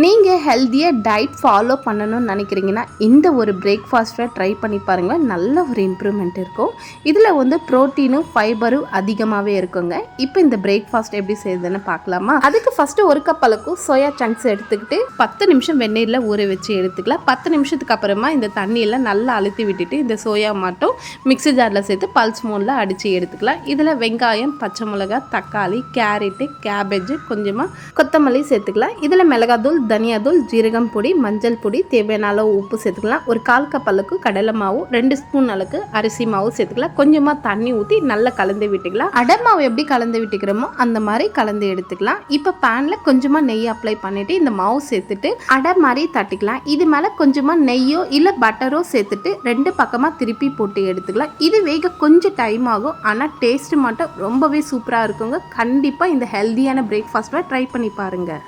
நீங்கள் ஹெல்த்தியாக diet follow பண்ணணும்னு நினைக்கிறீங்கன்னா இந்த ஒரு பிரேக்ஃபாஸ்ட்டை ட்ரை பண்ணி பாருங்கள். நல்ல ஒரு இம்ப்ரூவ்மெண்ட் இருக்கும். இதில் வந்து ப்ரோட்டீனும் ஃபைபரும் அதிகமாகவே இருக்குங்க. இப்போ இந்த பிரேக்ஃபாஸ்ட் எப்படி செய்யுதுன்னு பார்க்கலாமா? அதுக்கு ஃபஸ்ட்டு ஒரு கப் அளவுக்கு சோயா சங்க்ஸ் எடுத்துக்கிட்டு 10 நிமிஷம் வெந்நீரில் ஊற வச்சு எடுத்துக்கலாம். 10 நிமிஷத்துக்கு அப்புறமா இந்த தண்ணியில் நல்லா அழுத்தி விட்டுட்டு இந்த சோயா மட்டும் மிக்ஸி ஜாரில் சேர்த்து பல்ஸ் மோடில் அடித்து எடுத்துக்கலாம். இதில் வெங்காயம், பச்சை மிளகாய், தக்காளி, கேரட்டு, கேபேஜ், கொஞ்சமாக கொத்தமல்லி சேர்த்துக்கலாம். இதில் மிளகாத்தூள், தனியாத்தூள், ஜீரகம் பொடி, மஞ்சள் பொடி, தேவையான அளவு உப்பு சேர்த்துக்கலாம். ஒரு 1/4 கப் அளவுக்கு கடலை மாவு, 2 ஸ்பூன் அளவுக்கு அரிசி மாவு சேர்த்துக்கலாம். கொஞ்சமாக தண்ணி ஊற்றி நல்லா கலந்து விட்டுக்கலாம். அடை மாவு எப்படி கலந்து விட்டுக்கிறோமோ அந்த மாதிரி கலந்து எடுத்துக்கலாம். இப்போ பேனில் கொஞ்சமாக நெய் அப்ளை பண்ணிவிட்டு இந்த மாவு சேர்த்துட்டு அடை மாதிரி தட்டிக்கலாம். இது மேலே கொஞ்சமாக நெய்யோ இல்லை பட்டரோ சேர்த்துட்டு 2 பக்கமாக திருப்பி போட்டு எடுத்துக்கலாம். இது வேக கொஞ்சம் டைம் ஆகும், ஆனால் டேஸ்ட்டு மட்டும் ரொம்பவே சூப்பராக இருக்குங்க. கண்டிப்பாக இந்த ஹெல்த்தியான பிரேக்ஃபாஸ்ட்டை ட்ரை பண்ணி பாருங்கள்.